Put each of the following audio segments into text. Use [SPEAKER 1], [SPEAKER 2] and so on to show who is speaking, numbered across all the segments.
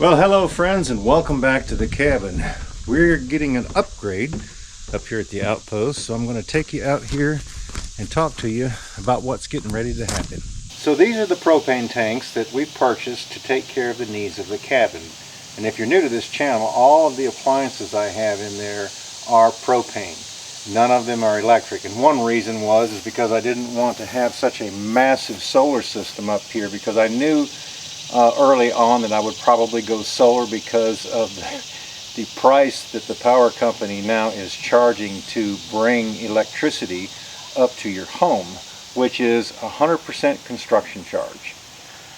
[SPEAKER 1] Well, hello friends, and welcome back to the cabin. We're getting an upgrade up here at the Outpost, so I'm going to take you out here and talk to you about what's getting ready to happen. So these are the propane tanks that we purchased to take care of the needs of the cabin. And if you're new to this channel, all of the appliances I have in there are propane. None of them are electric, and one reason is because I didn't want to have such a massive solar system up here, because I knew early on that I would probably go solar because of the price that the power company now is charging to bring electricity up to your home, which is 100% construction charge.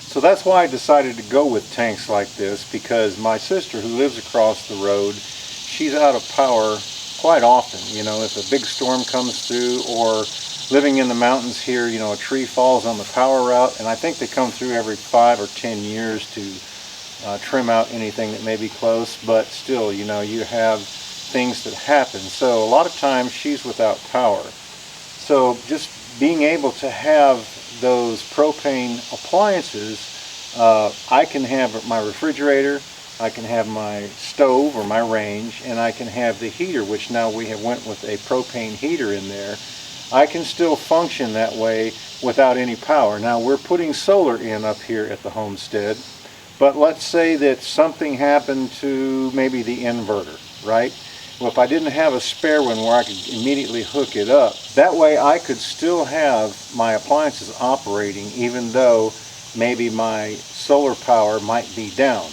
[SPEAKER 1] So that's why I decided to go with tanks like this, because my sister, who lives across the road, she's out of power quite often. You know, if a big storm comes through, or living in the mountains here, you know, a tree falls on the power route, and I think they come through every 5 or 10 years to trim out anything that may be close, but still, you know, you have things that happen. So a lot of times she's without power. So just being able to have those propane appliances, I can have my refrigerator, I can have my stove or my range, and I can have the heater, which now we have went with a propane heater in there. I can still function that way without any power. Now we're putting solar in up here at the homestead, but let's say that something happened to maybe the inverter, right? Well, if I didn't have a spare one where I could immediately hook it up, that way I could still have my appliances operating even though maybe my solar power might be down.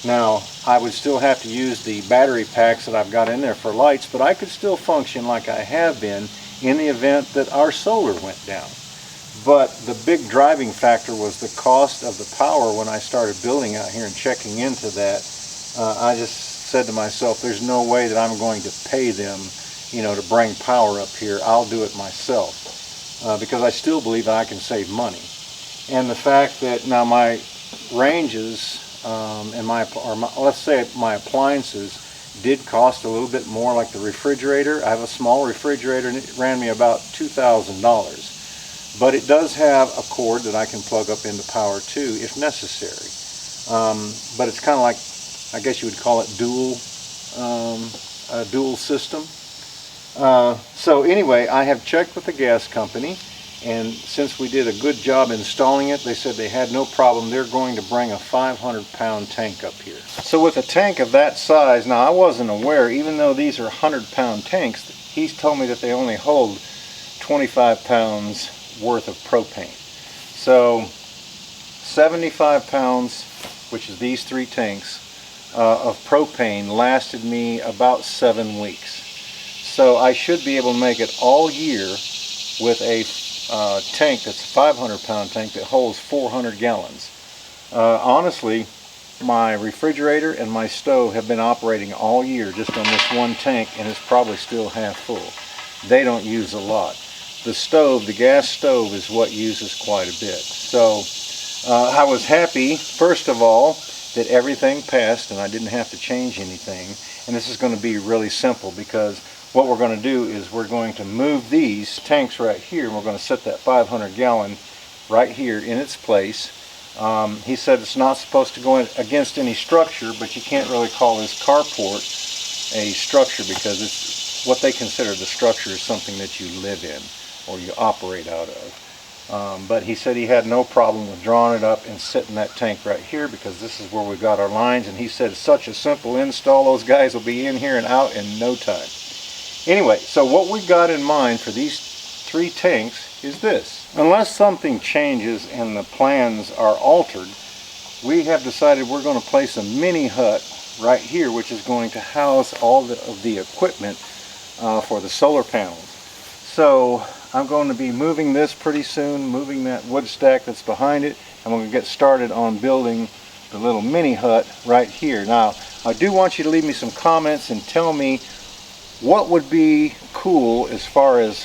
[SPEAKER 1] Now, I would still have to use the battery packs that I've got in there for lights, but I could still function like I have been in the event that our solar went down. But the big driving factor was the cost of the power. When I started building out here and checking into that, I just said to myself, there's no way that I'm going to pay them, you know, to bring power up here. I'll do it myself, because I still believe that I can save money. And the fact that now my ranges and let's say my appliances did cost a little bit more, like the refrigerator. I have a small refrigerator and it ran me about $2,000. But it does have a cord that I can plug up into power too if necessary. But it's kind of like, I guess you would call it a dual system. So anyway, I have checked with the gas company, and since we did a good job installing it, they said they had no problem. They're going to bring a 500-pound tank up here. So with a tank of that size, now I wasn't aware, even though these are 100-pound tanks, he's told me that they only hold 25 pounds worth of propane. So 75 pounds, which is these 3 tanks, of propane lasted me about 7 weeks. So I should be able to make it all year with a tank that's a 500-pound tank that holds 400 gallons. Honestly, my refrigerator and my stove have been operating all year just on this one tank, and it's probably still half full. They don't use a lot. The stove, the gas stove, is what uses quite a bit. So I was happy, first of all, that everything passed and I didn't have to change anything. And this is going to be really simple, because what we're going to do is we're going to move these tanks right here, and we're going to set that 500-gallon right here in its place. He said it's not supposed to go against any structure, but you can't really call this carport a structure, because it's what they consider the structure is something that you live in or you operate out of. But he said he had no problem with drawing it up and setting that tank right here, because this is where we got our lines, and he said it's such a simple install, those guys will be in here and out in no time. Anyway, so what we got in mind for these 3 tanks is this. Unless something changes and the plans are altered, we have decided we're going to place a mini hut right here, which is going to house all of the equipment for the solar panels. So I'm going to be moving this pretty soon, moving that wood stack that's behind it, and we're going to get started on building the little mini hut right here. Now, I do want you to leave me some comments and tell me what would be cool as far as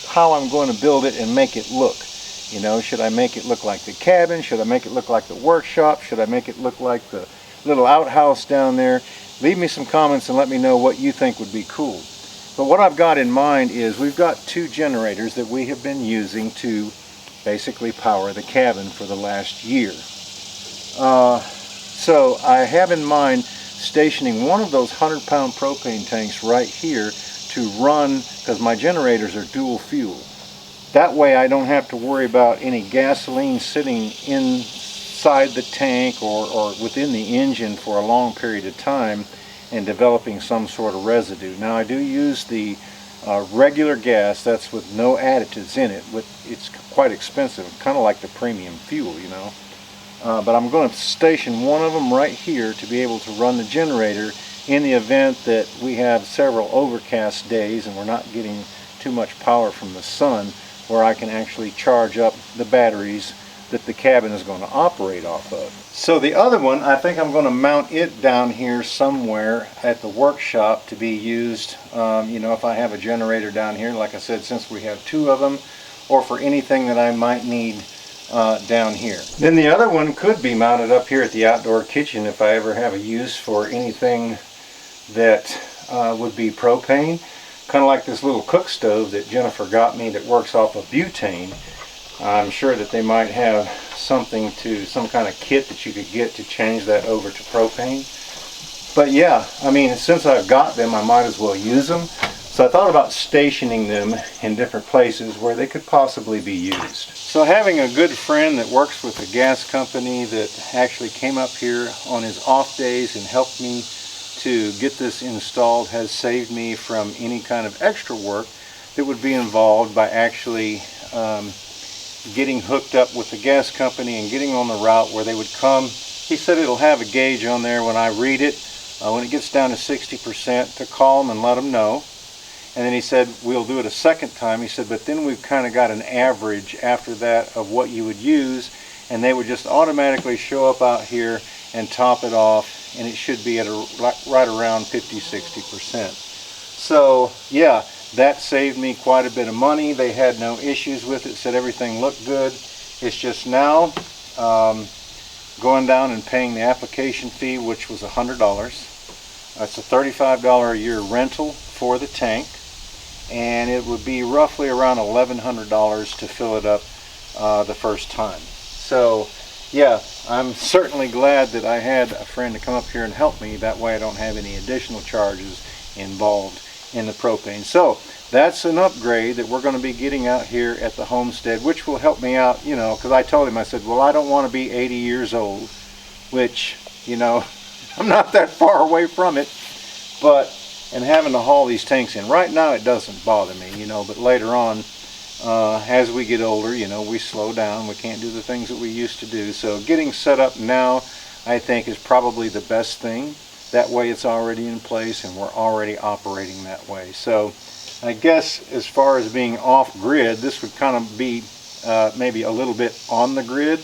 [SPEAKER 1] how I'm going to build it and make it look. You know, should I make it look like the cabin? Should I make it look like the workshop? Should I make it look like the little outhouse down there? Leave me some comments and let me know what you think would be cool. But what I've got in mind is we've got 2 generators that we have been using to basically power the cabin for the last year. So I have in mind stationing one of those 100-pound propane tanks right here to run, because my generators are dual fuel. That way I don't have to worry about any gasoline sitting inside the tank or within the engine for a long period of time and developing some sort of residue. Now I do use the regular gas, that's with no additives in it. It's quite expensive, kind of like the premium fuel, you know. But I'm going to station one of them right here to be able to run the generator in the event that we have several overcast days and we're not getting too much power from the sun, where I can actually charge up the batteries that the cabin is going to operate off of. So the other one, I think I'm going to mount it down here somewhere at the workshop to be used, you know, if I have a generator down here, like I said, since we have two of them, or for anything that I might need down here. Then the other one could be mounted up here at the outdoor kitchen if I ever have a use for anything that would be propane. Kind of like this little cook stove that Jennifer got me that works off of butane. I'm sure that they might have something to, some kind of kit that you could get to change that over to propane. But yeah, I mean, since I've got them, I might as well use them. So I thought about stationing them in different places where they could possibly be used. So having a good friend that works with a gas company that actually came up here on his off days and helped me to get this installed has saved me from any kind of extra work that would be involved by actually getting hooked up with the gas company and getting on the route where they would come. He said it'll have a gauge on there when I read it, when it gets down to 60%, to call them and let them know. And then he said we'll do it a second time. He said, but then we've kind of got an average after that of what you would use, and they would just automatically show up out here and top it off, and it should be at right around 50-60%. So yeah, that saved me quite a bit of money. They had no issues with it, said everything looked good. It's just now going down and paying the application fee, which was $100. That's a $35 a year rental for the tank, and it would be roughly around $1,100 to fill it up the first time. So yeah, I'm certainly glad that I had a friend to come up here and help me. That way I don't have any additional charges involved in the propane. So that's an upgrade that we're going to be getting out here at the homestead, which will help me out, you know, because I told him, I said, well, I don't want to be 80 years old, which, you know, I'm not that far away from it, but, and having to haul these tanks in. Right now it doesn't bother me, you know, but later on, as we get older, you know, we slow down, we can't do the things that we used to do. So getting set up now, I think, is probably the best thing. That way it's already in place and we're already operating that way. So I guess as far as being off grid, this would kind of be maybe a little bit on the grid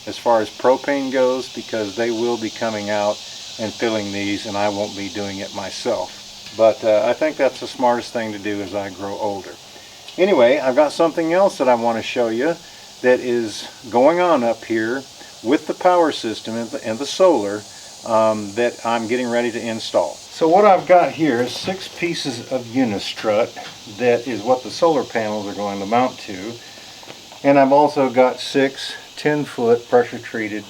[SPEAKER 1] as far as propane goes, because they will be coming out and filling these and I won't be doing it myself. But I think that's the smartest thing to do as I grow older. Anyway, I've got something else that I want to show you that is going on up here with the power system and the solar that I'm getting ready to install. So what I've got here is 6 pieces of unistrut. That is what the solar panels are going to mount to. And I've also got 6 10-foot pressure treated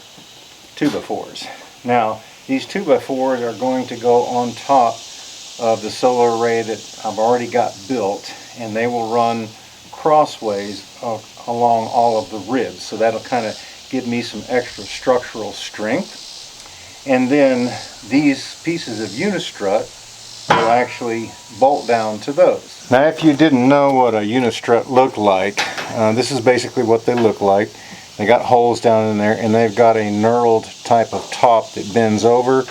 [SPEAKER 1] 2x4s. Now these 2x4s are going to go on top of the solar array that I've already got built, and they will run crossways along all of the ribs. So that'll kind of give me some extra structural strength. And then these pieces of unistrut will actually bolt down to those. Now if you didn't know what a unistrut looked like, this is basically what they look like. They got holes down in there and they've got a knurled type of top that bends over,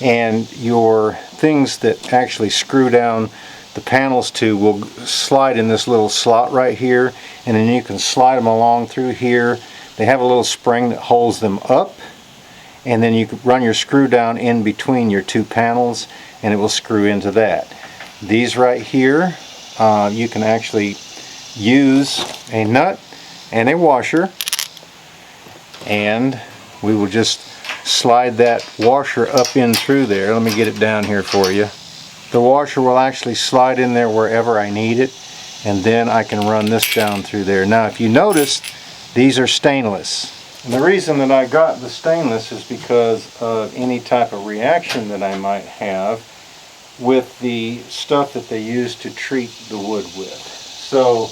[SPEAKER 1] and your things that actually screw down the panels to will slide in this little slot right here, and then you can slide them along through here. They have a little spring that holds them up, and then you can run your screw down in between your 2 panels and it will screw into that. These right here, you can actually use a nut and a washer, and we will just slide that washer up in through there. Let me get it down here for you. The washer will actually slide in there wherever I need it, and then I can run this down through there. Now if you notice, these are stainless, And the reason that I got the stainless is because of any type of reaction that I might have with the stuff that they use to treat the wood with. So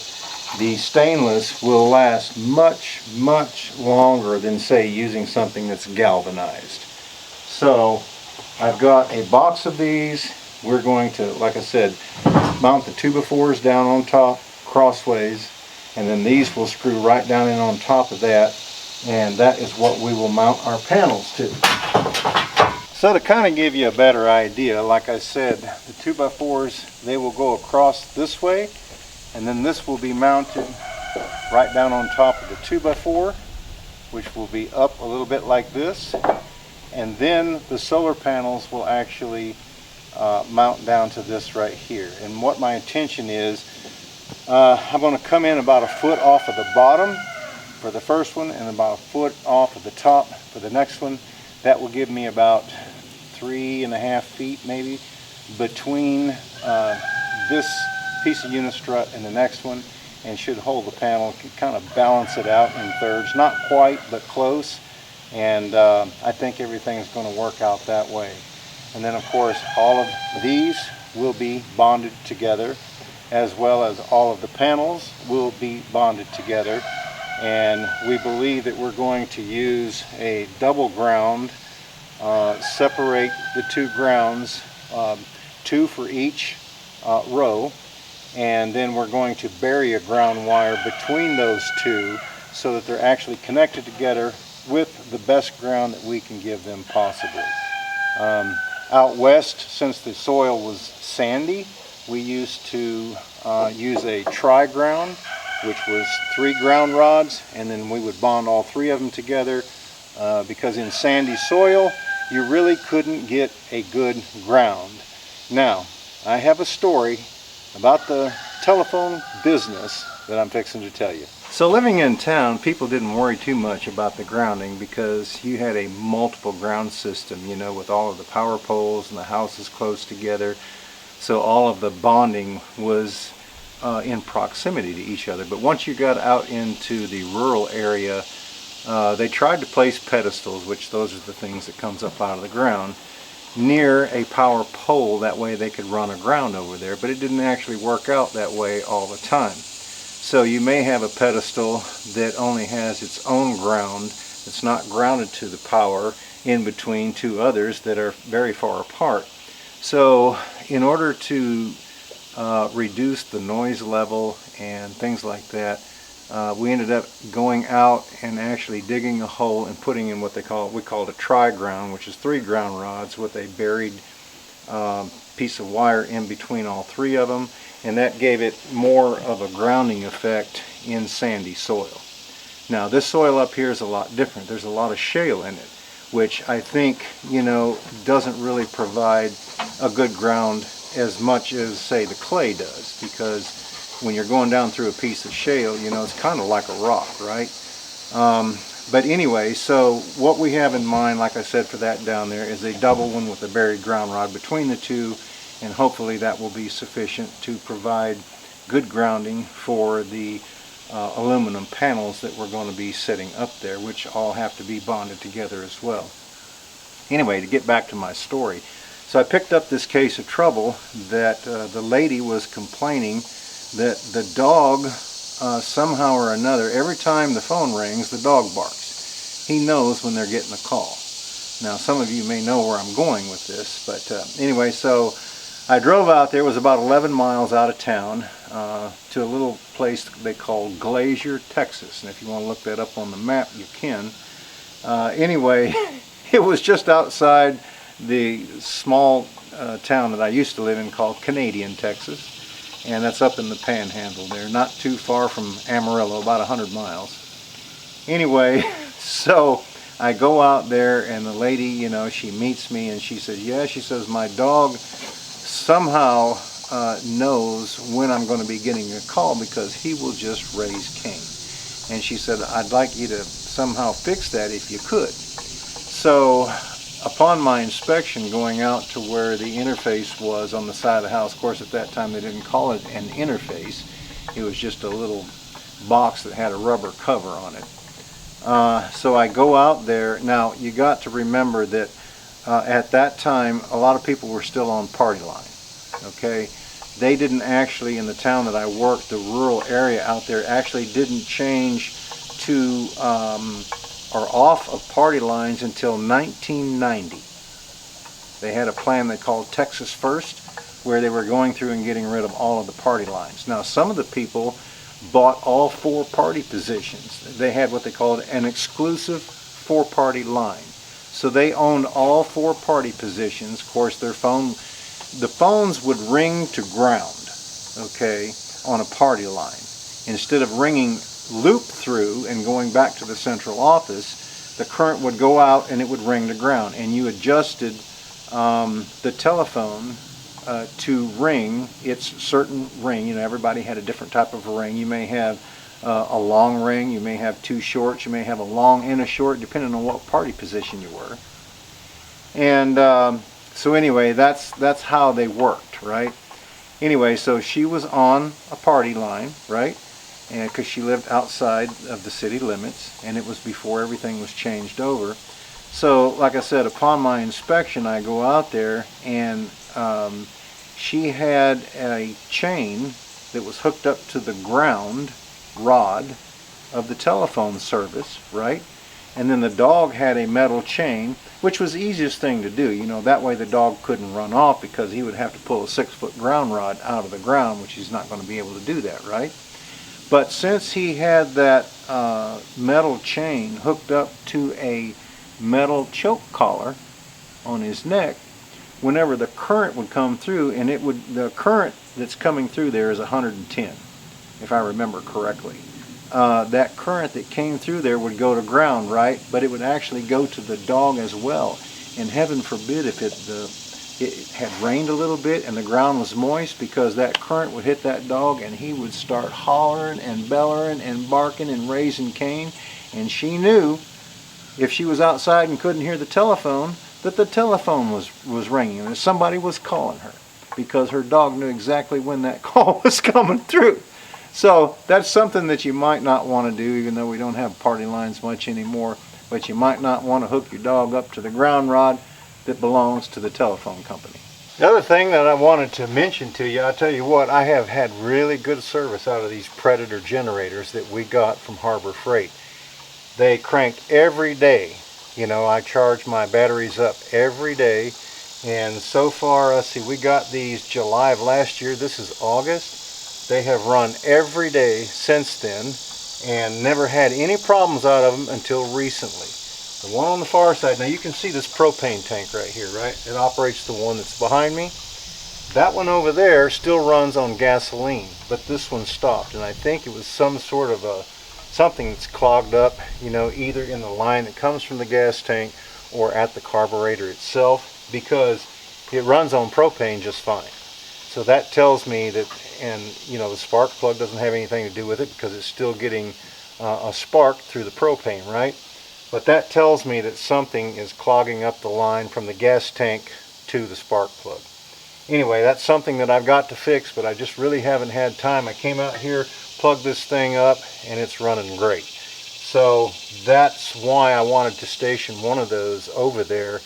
[SPEAKER 1] the stainless will last much, much longer than, say, using something that's galvanized. So I've got a box of these. We're going to, like I said, mount the 2x4s down on top crossways, and then these will screw right down in on top of that, and that is what we will mount our panels to. So to kind of give you a better idea, like I said, the 2x4s, they will go across this way, and then this will be mounted right down on top of the 2x4, which will be up a little bit like this, and then the solar panels will actually mount down to this right here. And what my intention is, I'm going to come in about a foot off of the bottom for the first one and about a foot off of the top for the next one. That will give me about 3.5 feet maybe between this piece of unistrut and the next one, and should hold the panel, kind of balance it out in thirds. Not quite, but close. And I think everything is going to work out that way. And then of course all of these will be bonded together, as well as all of the panels will be bonded together. And we believe that we're going to use a double ground, separate the two grounds, 2 for each row, and then we're going to bury a ground wire between those two so that they're actually connected together with the best ground that we can give them possibly. Out west, since the soil was sandy, we used to use a tri-ground, which was 3 ground rods, and then we would bond all 3 of them together because in sandy soil you really couldn't get a good ground. Now, I have a story about the telephone business that I'm fixing to tell you. So living in town, people didn't worry too much about the grounding because you had a multiple ground system, you know, with all of the power poles and the houses close together. So all of the bonding was in proximity to each other. But once you got out into the rural area, they tried to place pedestals, which those are the things that comes up out of the ground, near a power pole. That way they could run a ground over there, but it didn't actually work out that way all the time. So you may have a pedestal that only has its own ground. It's not grounded to the power in between 2 others that are very far apart. So in order to reduce the noise level and things like that, we ended up going out and actually digging a hole and putting in what we called a tri-ground, which is 3 ground rods with a buried piece of wire in between all 3 of them, and that gave it more of a grounding effect in sandy soil. Now this soil up here is a lot different. There's a lot of shale in it, which I think, you know, doesn't really provide a good ground as much as, say, the clay does, because when you're going down through a piece of shale, you know, it's kind of like a rock, right? But anyway, so what we have in mind, like I said, for that down there is a double one with a buried ground rod between the 2, and hopefully that will be sufficient to provide good grounding for the aluminum panels that we're going to be setting up there, which all have to be bonded together as well. Anyway, to get back to my story, so I picked up this case of trouble that the lady was complaining that the dog somehow or another, every time the phone rings, the dog barks. He knows when they're getting a call. Now some of you may know where I'm going with this, but anyway, so I drove out there. It was about 11 miles out of town to a little place they call Glacier, Texas, and if you want to look that up on the map, you can. Anyway, it was just outside the small town that I used to live in called Canadian, Texas, and that's up in the Panhandle there, not too far from Amarillo, about 100 miles. Anyway, so I go out there, and the lady, you know, she meets me and she says, yeah, she says, my dog somehow knows when I'm going to be getting a call because he will just raise Cain. And she said, I'd like you to somehow fix that if you could. So upon my inspection, going out to where the interface was on the side of the house, of course at that time they didn't call it an interface, it was just a little box that had a rubber cover on it. So I go out there. Now you got to remember that at that time a lot of people were still on party line. Okay, they didn't actually, in the town that I worked, the rural area out there actually didn't change to or off of party lines until 1990. They had a plan they called Texas First, where they were going through and getting rid of all of the party lines. Now some of the people bought all 4 party positions. They had what they called an exclusive 4-party line. So they owned all 4 party positions. Of course, the phones would ring to ground, okay, on a party line. Instead of ringing loop through and going back to the central office, the current would go out and it would ring to ground. And you adjusted the telephone to ring its certain ring. You know, everybody had a different type of a ring. You may have a long ring, you may have 2 shorts, you may have a long and a short, depending on what party position you were. And so anyway, that's how they worked, right? Anyway, so she was on a party line, right? And because she lived outside of the city limits, and it was before everything was changed over. So like I said, upon my inspection, I go out there, and she had a chain that was hooked up to the ground rod of the telephone service, right? And then the dog had a metal chain, which was the easiest thing to do. You know, that way the dog couldn't run off, because he would have to pull a 6-foot ground rod out of the ground, which he's not going to be able to do that, right? But since he had that metal chain hooked up to a metal choke collar on his neck, whenever the current would come through, and the current that's coming through there is 110, if I remember correctly. That current that came through there would go to ground, right? But it would actually go to the dog as well. And heaven forbid if it had rained a little bit and the ground was moist, because that current would hit that dog and he would start hollering and bellowing and barking and raising Cain. And she knew, if she was outside and couldn't hear the telephone, that the telephone was ringing and somebody was calling her, because her dog knew exactly when that call was coming through. So that's something that you might not want to do, even though we don't have party lines much anymore. But you might not want to hook your dog up to the ground rod that belongs to the telephone company. The other thing that I wanted to mention to you, I tell you what, I have had really good service out of these Predator generators that we got from Harbor Freight. They cranked every day. You know, I charge my batteries up every day. And so far, let's see, we got these July of last year. This is August. They have run every day since then and never had any problems out of them until recently. The one on the far side, now you can see this propane tank right here, right? It operates the one that's behind me. That one over there still runs on gasoline, but this one stopped. And I think it was some sort of something that's clogged up, you know, either in the line that comes from the gas tank or at the carburetor itself, because it runs on propane just fine. So that tells me that, and you know, the spark plug doesn't have anything to do with it, because it's still getting a spark through the propane, right? But that tells me that something is clogging up the line from the gas tank to the spark plug. Anyway, that's something that I've got to fix, but I just really haven't had time. I came out here, plugged this thing up, and it's running great. So that's why I wanted to station one of those over there,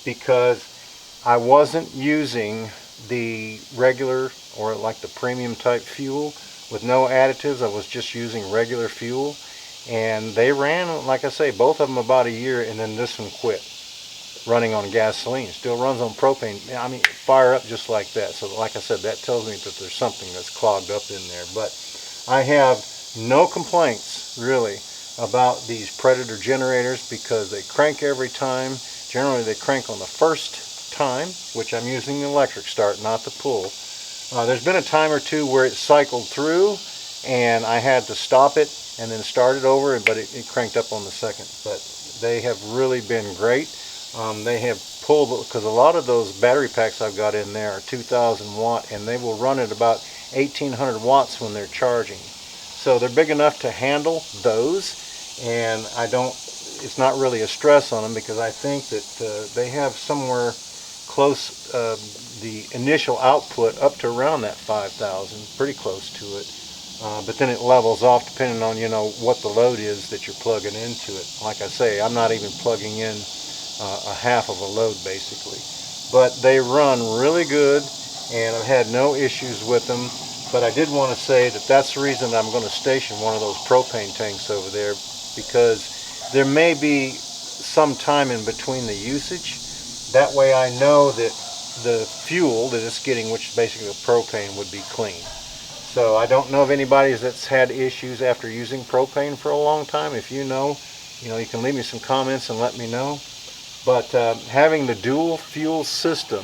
[SPEAKER 1] because I wasn't using the regular or like the premium type fuel with no additives. I was just using regular fuel, and they ran, like I say, both of them about a year, and then this one quit running on gasoline. Still runs on propane. I mean, fire up just like that. So like I said, that tells me that there's something that's clogged up in there. But I have no complaints really about these Predator generators, because they crank every time. Generally they crank on the first time, which I'm using the electric start, not the pull. There's been a time or two where it cycled through and I had to stop it and then start it over, but it cranked up on the second. But they have really been great. They have pulled, because a lot of those battery packs I've got in there are 2,000 watt, and they will run at about 1,800 watts when they're charging. So they're big enough to handle those, and it's not really a stress on them, because I think that they have somewhere close, the initial output up to around that 5,000, pretty close to it. but then it levels off depending on, you know, what the load is that you're plugging into it. Like I say, I'm not even plugging in a half of a load basically. But they run really good, and I've had no issues with them. But I did want to say that that's the reason I'm going to station one of those propane tanks over there, because there may be some time in between the usage. That way I know that the fuel that it's getting, which is basically the propane, would be clean. So I don't know of anybody that's had issues after using propane for a long time. If you know, you can leave me some comments and let me know. But having the dual fuel system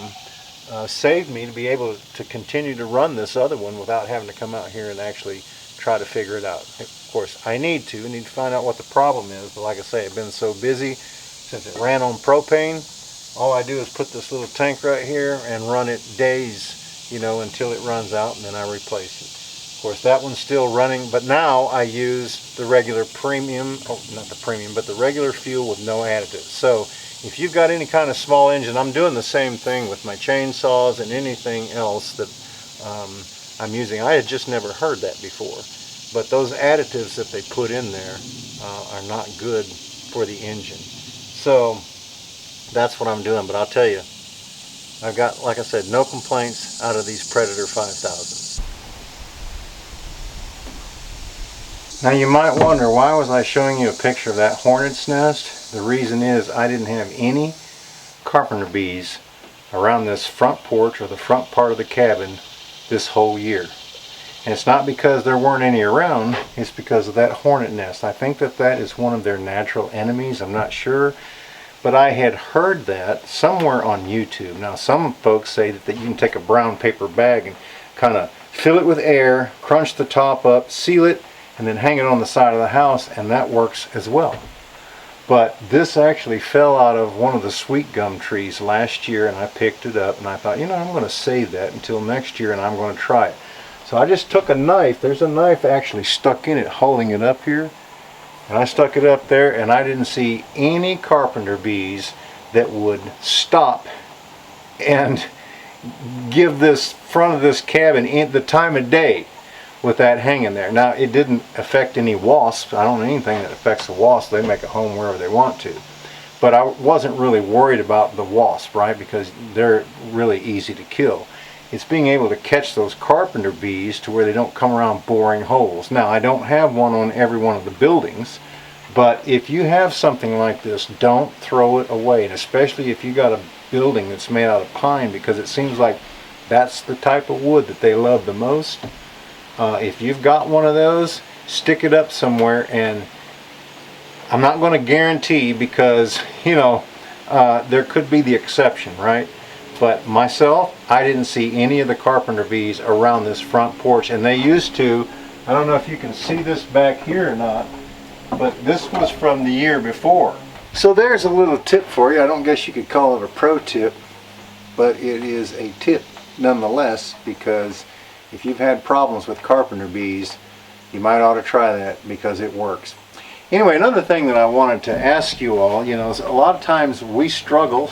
[SPEAKER 1] saved me to be able to continue to run this other one without having to come out here and actually try to figure it out. Of course, I need to find out what the problem is, but like I say, I've been so busy since it ran on propane. All I do is put this little tank right here and run it days, until it runs out, and then I replace it. Of course, that one's still running, but now I use the regular premium, not the premium, but the regular fuel with no additives. So if you've got any kind of small engine, I'm doing the same thing with my chainsaws and anything else that I'm using. I had just never heard that before. But those additives that they put in there are not good for the engine. So that's what I'm doing. But I'll tell you, I've got, like I said, no complaints out of these Predator 5000s. Now you might wonder, why was I showing you a picture of that hornet's nest? The reason is I didn't have any carpenter bees around this front porch or the front part of the cabin this whole year. And it's not because there weren't any around, it's because of that hornet nest. I think that is one of their natural enemies, I'm not sure. But I had heard that somewhere on YouTube. Now some folks say that you can take a brown paper bag and kind of fill it with air, crunch the top up, seal it, and then hang it on the side of the house, and that works as well. But this actually fell out of one of the sweet gum trees last year, and I picked it up, and I thought, I'm going to save that until next year, and I'm going to try it. So I just took a knife. There's a knife actually stuck in it, holding it up here, and I stuck it up there, and I didn't see any carpenter bees that would stop and give this front of this cabin the time of day with that hanging there. Now, it didn't affect any wasps. I don't know anything that affects the wasps. They make a home wherever they want to. But I wasn't really worried about the wasp, right? Because they're really easy to kill. It's being able to catch those carpenter bees to where they don't come around boring holes. Now, I don't have one on every one of the buildings, but if you have something like this, don't throw it away. And especially if you got a building that's made out of pine, because it seems like that's the type of wood that they love the most. If you've got one of those, stick it up somewhere, and I'm not going to guarantee, because there could be the exception, right? But myself, I didn't see any of the carpenter bees around this front porch, and they used to. I don't know if you can see this back here or not, but this was from the year before. So there's a little tip for you. I don't guess you could call it a pro tip, but it is a tip nonetheless, because if you've had problems with carpenter bees, you might ought to try that, because it works. Anyway, another thing that I wanted to ask you all, is a lot of times we struggle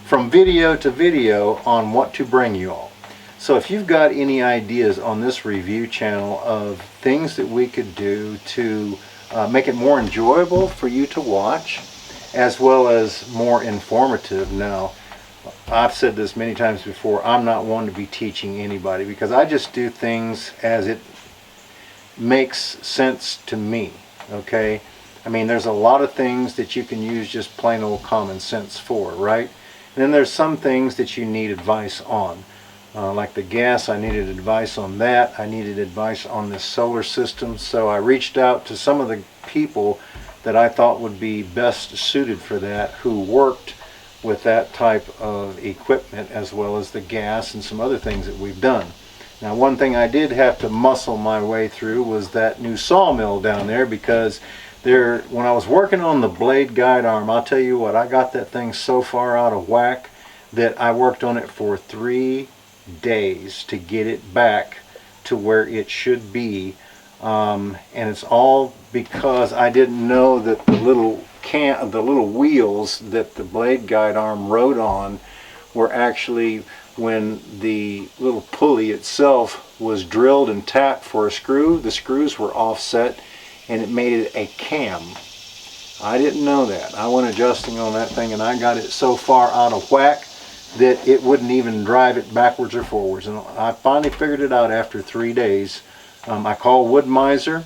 [SPEAKER 1] from video to video on what to bring you all. So if you've got any ideas on this review channel of things that we could do to make it more enjoyable for you to watch, as well as more informative. Now, I've said this many times before, I'm not one to be teaching anybody, because I just do things as it makes sense to me, okay? I mean, there's a lot of things that you can use just plain old common sense for, right? And then there's some things that you need advice on. Like the gas, I needed advice on that. I needed advice on this solar system, so I reached out to some of the people that I thought would be best suited for that, who worked with that type of equipment, as well as the gas and some other things that we've done. Now, one thing I did have to muscle my way through was that new sawmill down there, because when I was working on the blade guide arm, I'll tell you what, I got that thing so far out of whack that I worked on it for 3 days to get it back to where it should be, and it's all because I didn't know that the little wheels that the blade guide arm rode on were actually when the little pulley itself was drilled and tapped for a screw, the screws were offset and it made it a cam. I didn't know that. I went adjusting on that thing and I got it so far out of whack that it wouldn't even drive it backwards or forwards. And I finally figured it out after 3 days. I called Wood Miser,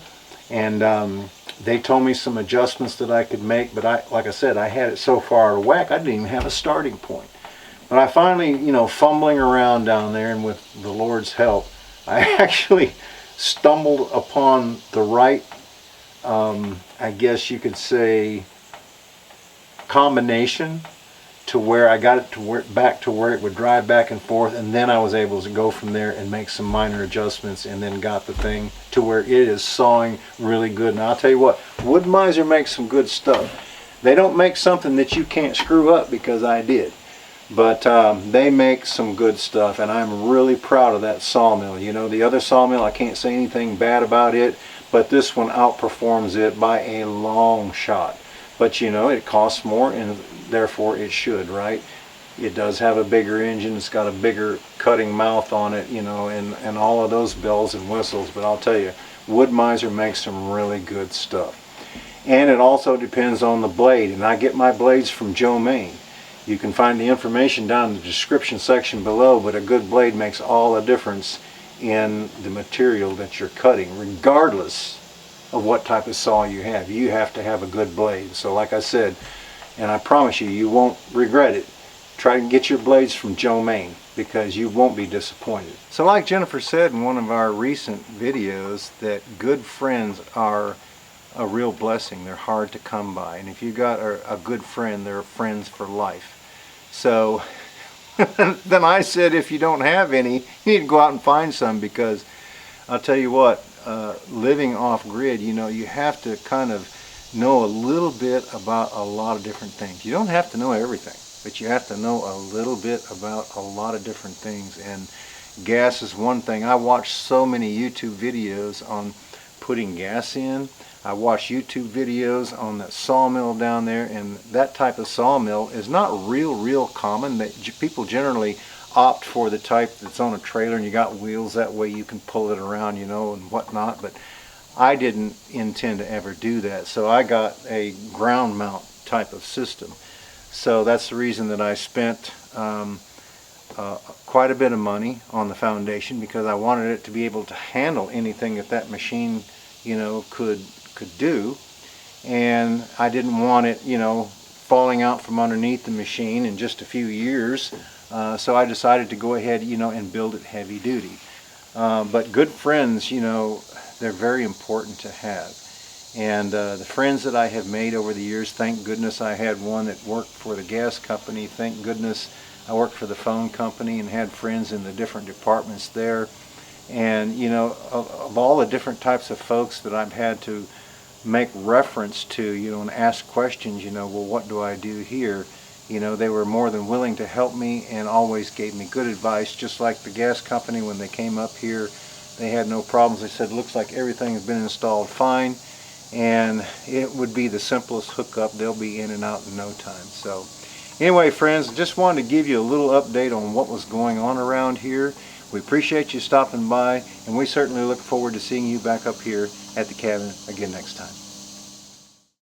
[SPEAKER 1] and they told me some adjustments that I could make, but like I said, I had it so far out of whack I didn't even have a starting point. But I finally, fumbling around down there, and with the Lord's help, I actually stumbled upon the right, I guess you could say, combination to where I got it to back to where it would drive back and forth, and then I was able to go from there and make some minor adjustments, and then got the thing to where it is sawing really good. And I'll tell you what, Wood Miser makes some good stuff. They don't make something that you can't screw up, because I did. But they make some good stuff, and I'm really proud of that sawmill. The other sawmill, I can't say anything bad about it, but this one outperforms it by a long shot. But it costs more, and therefore it should, right? It does have a bigger engine, it's got a bigger cutting mouth on it, and all of those bells and whistles. But I'll tell you, Wood Miser makes some really good stuff. And it also depends on the blade, and I get my blades from Maine. You can find the information down in the description section below, but a good blade makes all the difference in the material that you're cutting, regardless of what type of saw you have. You have to have a good blade. So like I said, and I promise you, you won't regret it, try to get your blades from Maine, because you won't be disappointed. So like Jennifer said in one of our recent videos, that good friends are a real blessing. They're hard to come by, and if you got a good friend, they're friends for life. So then I said, if you don't have any, you need to go out and find some, because I'll tell you what, living off grid, you have to kind of know a little bit about a lot of different things. You don't have to know everything, but you have to know a little bit about a lot of different things. And gas is one thing. I watched so many YouTube videos on putting gas in. I watched YouTube videos on that sawmill down there, and that type of sawmill is not real common. That people generally opt for the type that's on a trailer and you got wheels, that way you can pull it around, and whatnot. But I didn't intend to ever do that, so I got a ground mount type of system. So that's the reason that I spent quite a bit of money on the foundation, because I wanted it to be able to handle anything that machine could do, and I didn't want it falling out from underneath the machine in just a few years. So I decided to go ahead and build it heavy duty. But good friends, they're very important to have. And the friends that I have made over the years, thank goodness I had one that worked for the gas company. Thank goodness I worked for the phone company and had friends in the different departments there. And of all the different types of folks that I've had to make reference to, and ask questions, well, what do I do here? They were more than willing to help me and always gave me good advice. Just like the gas company, when they came up here, they had no problems. They said, looks like everything has been installed fine, and it would be the simplest hookup. They'll be in and out in no time. So anyway, friends, just wanted to give you a little update on what was going on around here. We appreciate you stopping by, and we certainly look forward to seeing you back up here at the cabin again next time.